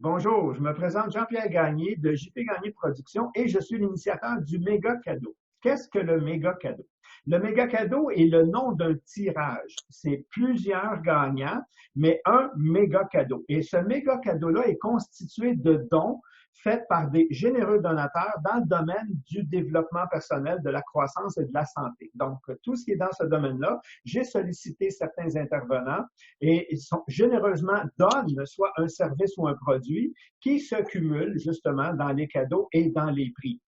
Bonjour, je me présente Jean-Pierre Gagné de JP Gagné Productions et je suis l'initiateur du méga cadeau. Qu'est-ce que le méga cadeau? Le méga cadeau est le nom d'un tirage. C'est plusieurs gagnants, mais un méga cadeau. Et ce méga cadeau-là est constitué de dons faits par des généreux donateurs dans le domaine du développement personnel, de la croissance et de la santé. Donc, tout ce qui est dans ce domaine-là, j'ai sollicité certains intervenants et ils sont généreusement donnent soit un service ou un produit qui se cumulent justement dans les cadeaux et dans les prix.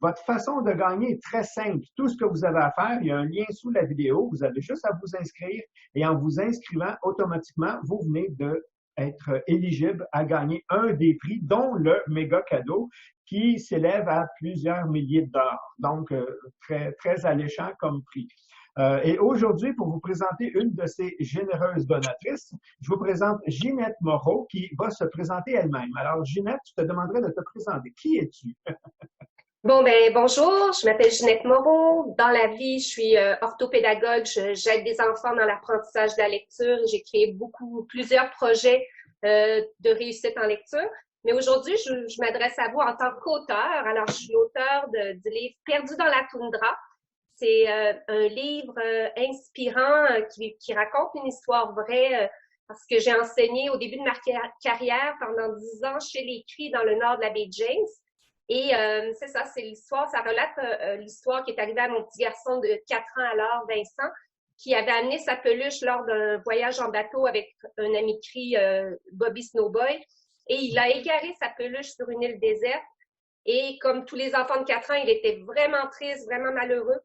Votre façon de gagner est très simple. Tout ce que vous avez à faire, il y a un lien sous la vidéo. Vous avez juste à vous inscrire et en vous inscrivant, automatiquement, vous venez d'être éligible à gagner un des prix, dont le méga cadeau qui s'élève à plusieurs milliers de dollars. Donc, très, très alléchant comme prix. Et aujourd'hui, pour vous présenter une de ces généreuses donatrices, je vous présente Ginette Moreau qui va se présenter elle-même. Alors, Ginette, je te demanderai de te présenter. Qui es-tu? Bon, ben bonjour, je m'appelle Ginette Moreau. Dans la vie, je suis orthopédagogue. J'aide des enfants dans l'apprentissage de la lecture. J'ai créé plusieurs projets de réussite en lecture. Mais aujourd'hui, je m'adresse à vous en tant qu'auteur. Alors, je suis l'auteur du livre Perdu dans la toundra. C'est un livre inspirant qui raconte une histoire vraie parce que j'ai enseigné au début de ma carrière pendant 10 ans chez les Cris dans le nord de la baie James. Et c'est ça, c'est l'histoire, ça relate l'histoire qui est arrivée à mon petit garçon de 4 ans alors, Vincent, qui avait amené sa peluche lors d'un voyage en bateau avec un ami cri, Bobby Snowboy, et il a égaré sa peluche sur une île déserte. Et comme tous les enfants de 4 ans, il était vraiment triste, vraiment malheureux.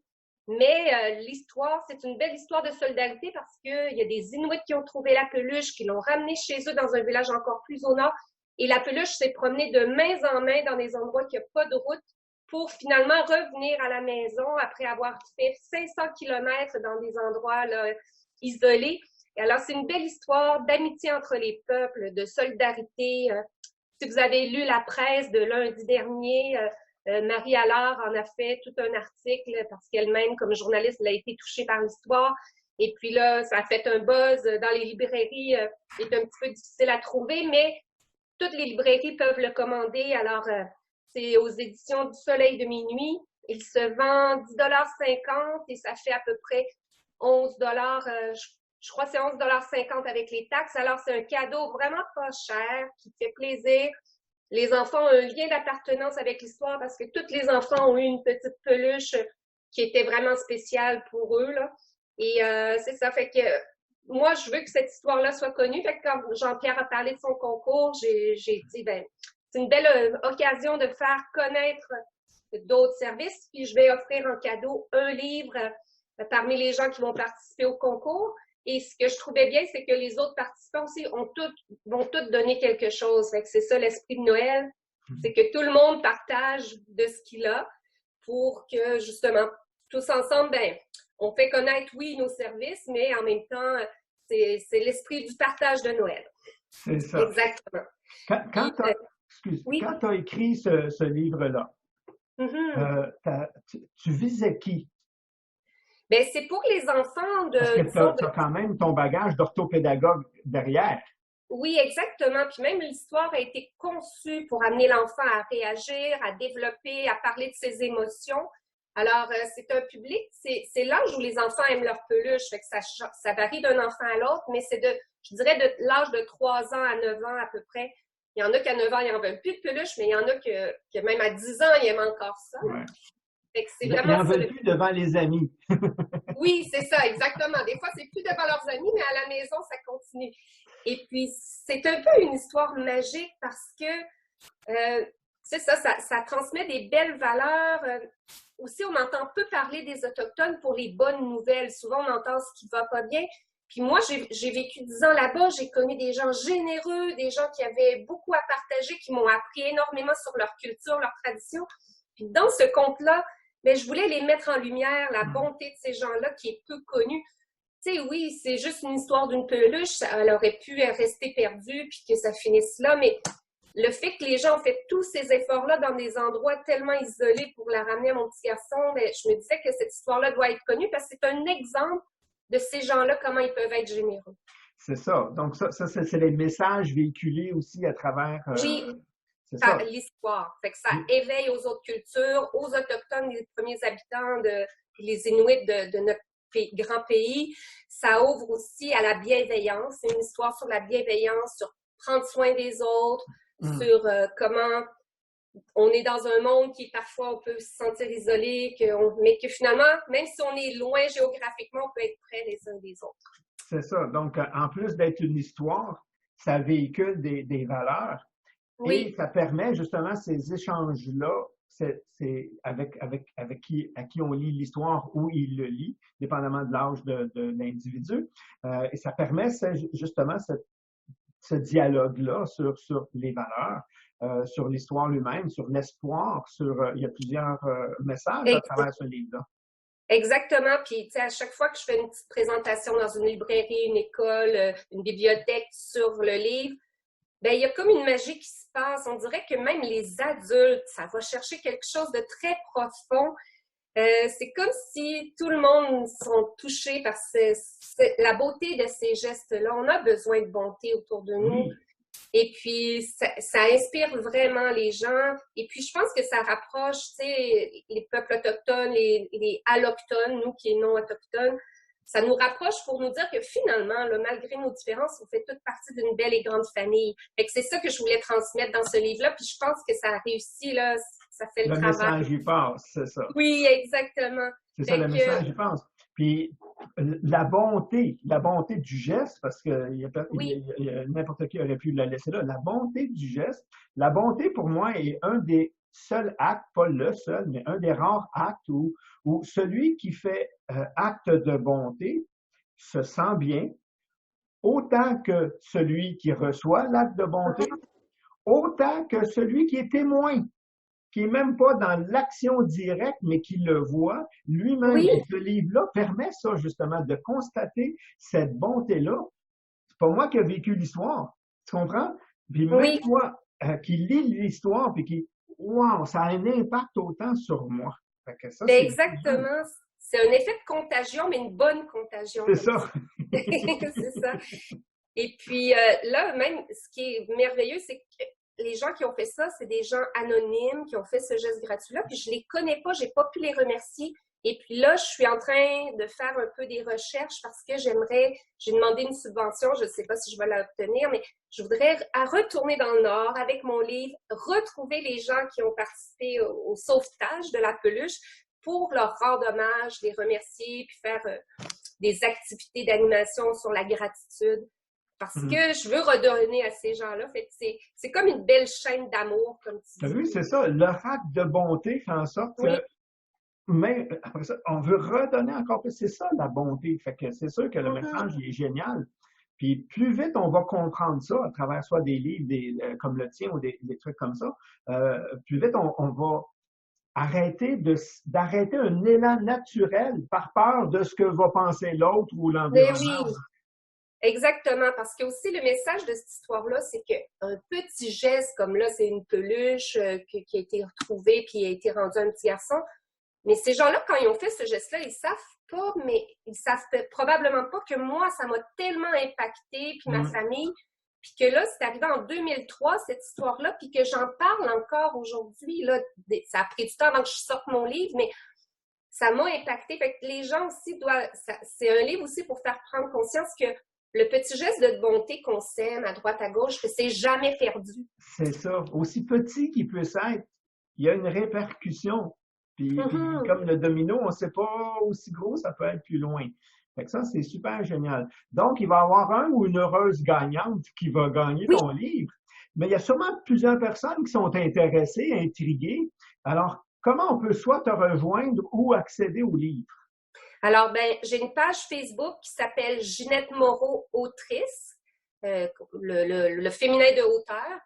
Mais l'histoire, c'est une belle histoire de solidarité parce qu'il y a des Inuits qui ont trouvé la peluche, qui l'ont ramenée chez eux dans un village encore plus au nord. Et la peluche s'est promenée de main en main dans des endroits qui n'ont pas de route pour finalement revenir à la maison après avoir fait 500 kilomètres dans des endroits là, isolés. Et alors, c'est une belle histoire d'amitié entre les peuples, de solidarité. Si vous avez lu la presse de lundi dernier, Marie Allard en a fait tout un article parce qu'elle-même, comme journaliste, elle a été touchée par l'histoire. Et puis là, ça a fait un buzz dans les librairies. C'est un petit peu difficile à trouver, mais toutes les librairies peuvent le commander. Alors, c'est aux éditions du Soleil de minuit. Il se vend 10,50 $ et ça fait à peu près 11 $. Je crois que c'est 11,50 $ avec les taxes. Alors, c'est un cadeau vraiment pas cher qui fait plaisir. Les enfants ont un lien d'appartenance avec l'histoire parce que tous les enfants ont eu une petite peluche qui était vraiment spéciale pour eux, là. Et c'est ça, fait que moi, je veux que cette histoire-là soit connue. Fait que quand Jean-Pierre a parlé de son concours, j'ai dit, ben, c'est une belle occasion de faire connaître d'autres services. Puis je vais offrir en cadeau un livre parmi les gens qui vont participer au concours. Et ce que je trouvais bien, c'est que les autres participants aussi vont tous donner quelque chose. Fait que c'est ça l'esprit de Noël. C'est que tout le monde partage de ce qu'il a pour que, justement, tous ensemble, ben, on fait connaître, oui, nos services, mais en même temps, c'est l'esprit du partage de Noël. C'est ça. Exactement. Quand tu as écrit ce livre-là, tu visais qui? Ben, c'est pour les enfants de... Parce que tu as quand même ton bagage d'orthopédagogue derrière. Oui, exactement. Puis même l'histoire a été conçue pour amener l'enfant à réagir, à développer, à parler de ses émotions. Alors, c'est un public, c'est l'âge où les enfants aiment leur peluche. Fait que ça varie d'un enfant à l'autre, mais c'est je dirais, de l'âge de 3 ans à 9 ans à peu près. Il y en a qu'à 9 ans, ils n'en veulent plus de peluche, mais il y en a que même à 10 ans, ils aiment encore ça. Ouais. Fait que c'est Ils vraiment n'en veulent plus devant les amis. Oui, c'est ça, exactement. Des fois, c'est plus devant leurs amis, mais à la maison, ça continue. Et puis, c'est un peu une histoire magique parce que, c'est ça transmet des belles valeurs. Aussi, on entend peu parler des Autochtones pour les bonnes nouvelles. Souvent, on entend ce qui va pas bien. Puis moi, j'ai vécu 10 ans là-bas. J'ai connu des gens généreux, des gens qui avaient beaucoup à partager, qui m'ont appris énormément sur leur culture, leur tradition. Puis dans ce conte-là, mais je voulais les mettre en lumière, la bonté de ces gens-là qui est peu connue. Tu sais, oui, c'est juste une histoire d'une peluche, elle aurait pu rester perdue puis que ça finisse là, mais le fait que les gens ont fait tous ces efforts-là dans des endroits tellement isolés pour la ramener à mon petit garçon, ben, je me disais que cette histoire-là doit être connue parce que c'est un exemple de ces gens-là, comment ils peuvent être généreux. C'est ça. Donc, ça c'est les messages véhiculés aussi à travers. Oui, C'est par ça. l'histoire. Fait que ça éveille aux autres cultures, aux Autochtones, les premiers habitants, les Inuits de notre grand pays. Ça ouvre aussi à la bienveillance. C'est une histoire sur la bienveillance, sur prendre soin des autres, sur comment on est dans un monde qui parfois on peut se sentir isolé, mais que finalement, même si on est loin géographiquement, on peut être près les uns des autres. C'est ça. Donc, en plus d'être une histoire, ça véhicule des valeurs. Oui. Et ça permet justement ces échanges-là, c'est avec à qui on lit l'histoire ou il le lit, dépendamment de l'âge de l'individu. Et ça permet justement ce dialogue-là sur les valeurs, sur l'histoire lui-même, sur l'espoir, il y a plusieurs messages à travers ce livre-là. Exactement. Puis, tu sais, à chaque fois que je fais une petite présentation dans une librairie, une école, une bibliothèque sur le livre, ben il y a comme une magie qui se passe. On dirait que même les adultes, ça va chercher quelque chose de très profond. C'est comme si tout le monde sont touchés par la beauté de ces gestes-là. On a besoin de bonté autour de nous. Oui. Et puis, ça inspire vraiment les gens. Et puis, je pense que ça rapproche, tu sais, les peuples autochtones, les allochtones, nous qui sommes non autochtones. Ça nous rapproche pour nous dire que finalement, là, malgré nos différences, on fait toute partie d'une belle et grande famille. Fait que c'est ça que je voulais transmettre dans ce livre-là. Puis je pense que ça a réussi, là. Ça fait le travail. Le message y passe, c'est ça. Oui, exactement. C'est ça, le message y passe. Puis la bonté du geste, parce que n'importe qui aurait pu la laisser là, la bonté du geste, la bonté pour moi est un des seuls actes, pas le seul, mais un des rares actes où celui qui fait acte de bonté se sent bien, autant que celui qui reçoit l'acte de bonté, autant que celui qui est témoin, qui n'est même pas dans l'action directe, mais qui le voit lui-même. Oui. Et ce livre-là permet ça, justement, de constater cette bonté-là. C'est pas moi qui ai vécu l'histoire, tu comprends? Puis même moi, qui lis l'histoire, puis qui, wow, ça a un impact autant sur moi. Fait que ça, exactement. C'est un effet de contagion, mais une bonne contagion. C'est ça. C'est ça. Et puis là, même, ce qui est merveilleux, c'est que les gens qui ont fait ça, c'est des gens anonymes qui ont fait ce geste gratuit-là, puis je les connais pas, j'ai pas pu les remercier. Et puis là, je suis en train de faire un peu des recherches parce que j'ai demandé une subvention, je ne sais pas si je vais l'obtenir, mais je voudrais retourner dans le Nord avec mon livre, retrouver les gens qui ont participé au sauvetage de la peluche pour leur rendre hommage, les remercier, puis faire des activités d'animation sur la gratitude. Parce que je veux redonner à ces gens-là. Fait que c'est comme une belle chaîne d'amour, comme tu dis. Oui, c'est ça. Leur acte de bonté fait en sorte que, mais après ça, on veut redonner encore plus. C'est ça, la bonté. Fait que c'est sûr que le message il est génial. Puis plus vite on va comprendre ça à travers soit des livres comme le tien ou des trucs comme ça, plus vite on va d'arrêter un élan naturel par peur de ce que va penser l'autre ou l'environnement. Oui. Exactement, parce que aussi le message de cette histoire-là, c'est qu'un petit geste, comme là, c'est une peluche qui a été retrouvée puis a été rendue à un petit garçon, mais ces gens-là, quand ils ont fait ce geste-là, ils savent probablement pas que moi, ça m'a tellement impacté, puis ma famille, puis que là, c'est arrivé en 2003, cette histoire-là, puis que j'en parle encore aujourd'hui, là, ça a pris du temps avant que je sorte mon livre, mais ça m'a impacté. Fait que les gens aussi c'est un livre aussi pour faire prendre conscience que le petit geste de bonté qu'on sème à droite à gauche, que c'est jamais perdu. C'est ça. Aussi petit qu'il puisse être, il y a une répercussion. Puis comme le domino, on ne sait pas aussi gros, ça peut être plus loin. Fait que ça, c'est super génial. Donc, il va y avoir un ou une heureuse gagnante qui va gagner ton livre. Mais il y a sûrement plusieurs personnes qui sont intéressées, intriguées. Alors, comment on peut soit te rejoindre ou accéder au livre? Alors, j'ai une page Facebook qui s'appelle Ginette Moreau, autrice, le féminin de hauteur.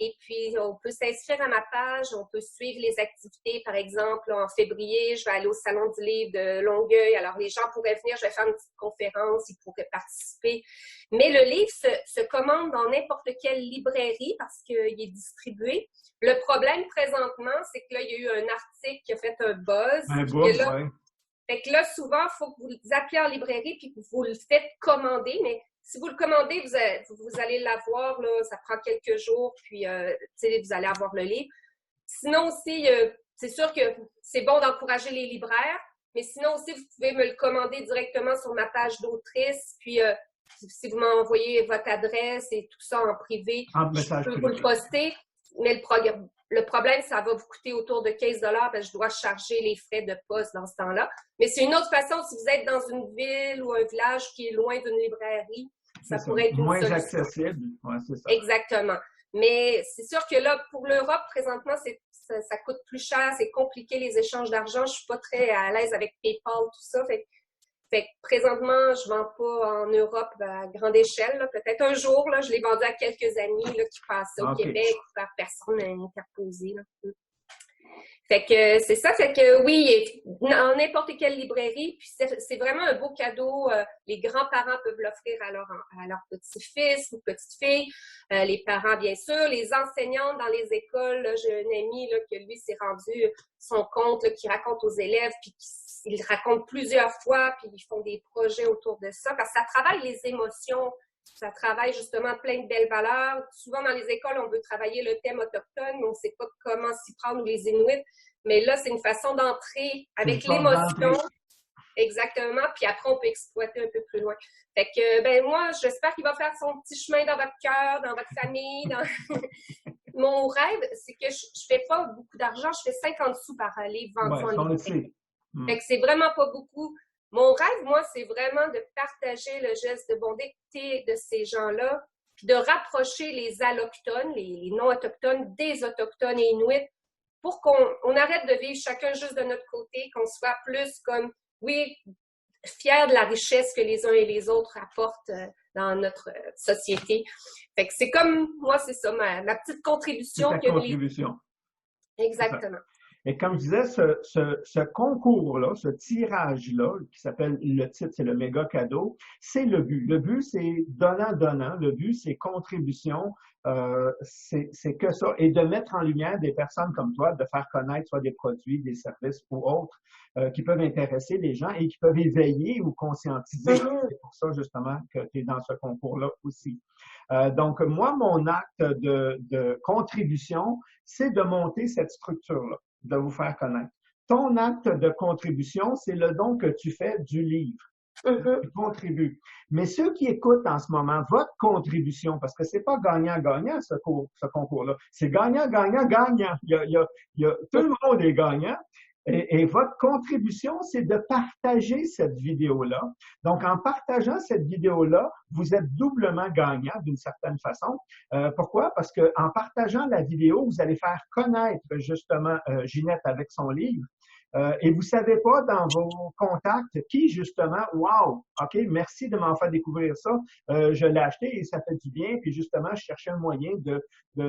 Et puis, on peut s'inscrire à ma page, on peut suivre les activités. Par exemple, en février, je vais aller au Salon du livre de Longueuil. Alors, les gens pourraient venir, je vais faire une petite conférence, ils pourraient participer. Mais le livre se commande dans n'importe quelle librairie parce qu'il est distribué. Le problème présentement, c'est que là, il y a eu un article qui a fait un buzz. Un buzz, oui. Fait que là, souvent, il faut que vous appelez en librairie puis que vous le faites commander, mais si vous le commandez, vous allez l'avoir, là, ça prend quelques jours, puis vous allez avoir le livre. Sinon aussi, c'est sûr que c'est bon d'encourager les libraires, mais sinon aussi, vous pouvez me le commander directement sur ma page d'autrice, puis si vous m'envoyez votre adresse et tout ça en privé, je peux vous le poster, mais le problème, ça va vous coûter autour de 15 $ parce que je dois charger les frais de poste dans ce temps-là. Mais c'est une autre façon, si vous êtes dans une ville ou un village qui est loin d'une librairie, ça pourrait être moins une solution. accessible. Ouais, c'est ça. Exactement. Mais c'est sûr que là, pour l'Europe, présentement, ça coûte plus cher, c'est compliqué les échanges d'argent. Je suis pas très à l'aise avec PayPal, tout ça. Fait que présentement, je vends pas en Europe à grande échelle. Peut-être un jour, là, je l'ai vendu à quelques amis là, qui passaient au Québec par personne interposée. Là. Fait que c'est ça, fait que oui, dans n'importe quelle librairie, puis c'est vraiment un beau cadeau. Les grands-parents peuvent l'offrir à leur petit-fils ou petite-fille, les parents bien sûr, les enseignants dans les écoles. Là, j'ai un ami là, que lui s'est rendu son compte là, qui raconte aux élèves, puis il raconte plusieurs fois, puis ils font des projets autour de ça, parce que ça travaille les émotions. Ça travaille justement plein de belles valeurs. Souvent, dans les écoles, on veut travailler le thème autochtone, mais on ne sait pas comment s'y prendre, ou les Inuits. Mais là, c'est une façon d'entrer avec l'émotion. Exactement. Puis après, on peut exploiter un peu plus loin. Fait que, moi, j'espère qu'il va faire son petit chemin dans votre cœur, dans votre famille. Mon rêve, c'est que je fais pas beaucoup d'argent. Je fais 50 sous par livre vendu en ligne. Fait que c'est vraiment pas beaucoup. Mon rêve, moi, c'est vraiment de partager le geste de bonté de ces gens-là, puis de rapprocher les allochtones, les non-autochtones, des autochtones et inuits, pour qu'on arrête de vivre chacun juste de notre côté, qu'on soit plus comme, oui, fiers de la richesse que les uns et les autres apportent dans notre société. Fait que c'est comme, moi, c'est ça, ma petite contribution. C'est ta contribution. Exactement. Et comme je disais, ce concours-là, ce tirage-là, qui s'appelle, le titre, c'est le méga cadeau, c'est le but. Le but, c'est donnant-donnant. Le but, c'est contribution. C'est que ça. Et de mettre en lumière des personnes comme toi, de faire connaître soit des produits, des services ou autres qui peuvent intéresser les gens et qui peuvent éveiller ou conscientiser. C'est pour ça, justement, que tu es dans ce concours-là aussi. Donc, moi, mon acte de contribution, c'est de monter cette structure-là, de vous faire connaître. Ton acte de contribution, c'est le don que tu fais du livre. Tu contribues. Mais ceux qui écoutent en ce moment, votre contribution, parce que c'est pas gagnant-gagnant ce concours-là, c'est gagnant-gagnant-gagnant. Tout le monde est gagnant. Et votre contribution, c'est de partager cette vidéo-là. Donc, en partageant cette vidéo-là, vous êtes doublement gagnant d'une certaine façon. Pourquoi? Parce que en partageant la vidéo, vous allez faire connaître justement Ginette avec son livre. Et vous savez pas dans vos contacts qui, justement, wow, OK, merci de m'en faire découvrir ça. Je l'ai acheté et ça fait du bien. Puis justement, je cherchais un moyen de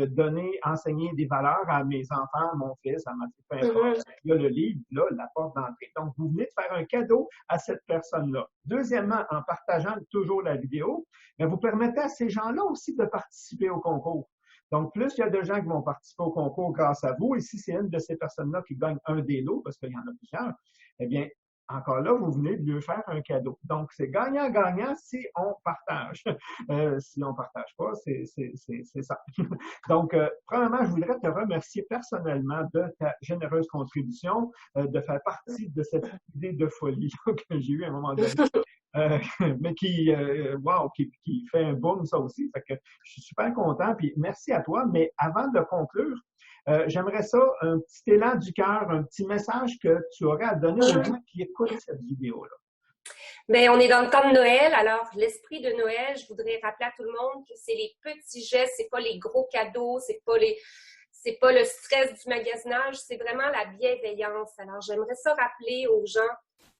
donner, enseigner des valeurs à mes enfants, à mon fils, à ma fille, peu importe. Là, le livre, là, la porte d'entrée. Donc, vous venez de faire un cadeau à cette personne-là. Deuxièmement, en partageant toujours la vidéo, bien, vous permettez à ces gens-là aussi de participer au concours. Donc, plus il y a de gens qui vont participer au concours grâce à vous, et si c'est une de ces personnes-là qui gagne un des lots, parce qu'il y en a plusieurs, eh bien, encore là, vous venez de lui faire un cadeau. Donc, c'est gagnant-gagnant si on partage. Si on partage pas, c'est ça. Donc, premièrement, je voudrais te remercier personnellement de ta généreuse contribution, de faire partie de cette idée de folie que j'ai eue à un moment donné. Mais qui fait un boom, ça aussi. Fait que je suis super content, puis merci à toi. Mais avant de conclure, j'aimerais ça, un petit élan du cœur, un petit message que tu aurais à donner aux gens qui écoutent cette vidéo-là. Bien, on est dans le temps de Noël, alors l'esprit de Noël, je voudrais rappeler à tout le monde que c'est les petits gestes, c'est pas les gros cadeaux, c'est pas le stress du magasinage, c'est vraiment la bienveillance. Alors, j'aimerais ça rappeler aux gens,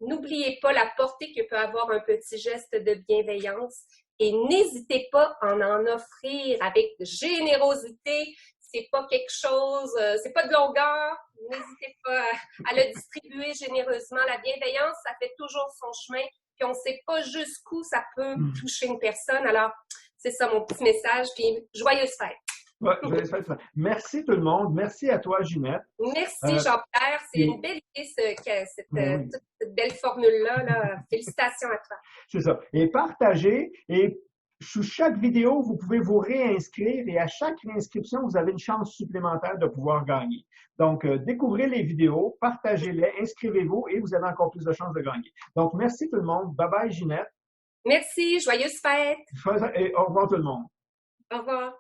n'oubliez pas la portée que peut avoir un petit geste de bienveillance et n'hésitez pas à en offrir avec générosité. C'est pas quelque chose, c'est pas de longueur. N'hésitez pas à le distribuer généreusement. La bienveillance, ça fait toujours son chemin. Puis on sait pas jusqu'où ça peut toucher une personne. Alors, c'est ça mon petit message. Puis joyeuse fête. Ouais, merci tout le monde. Merci à toi, Ginette. Merci Jean-Pierre. C'est une belle idée, cette belle formule-là. Félicitations à toi. C'est ça. Et partagez et Sous chaque vidéo, vous pouvez vous réinscrire et à chaque réinscription, vous avez une chance supplémentaire de pouvoir gagner. Donc, découvrez les vidéos, partagez-les, inscrivez-vous et vous avez encore plus de chances de gagner. Donc, merci tout le monde. Bye bye, Ginette. Merci, joyeuses fêtes. Et au revoir tout le monde. Au revoir.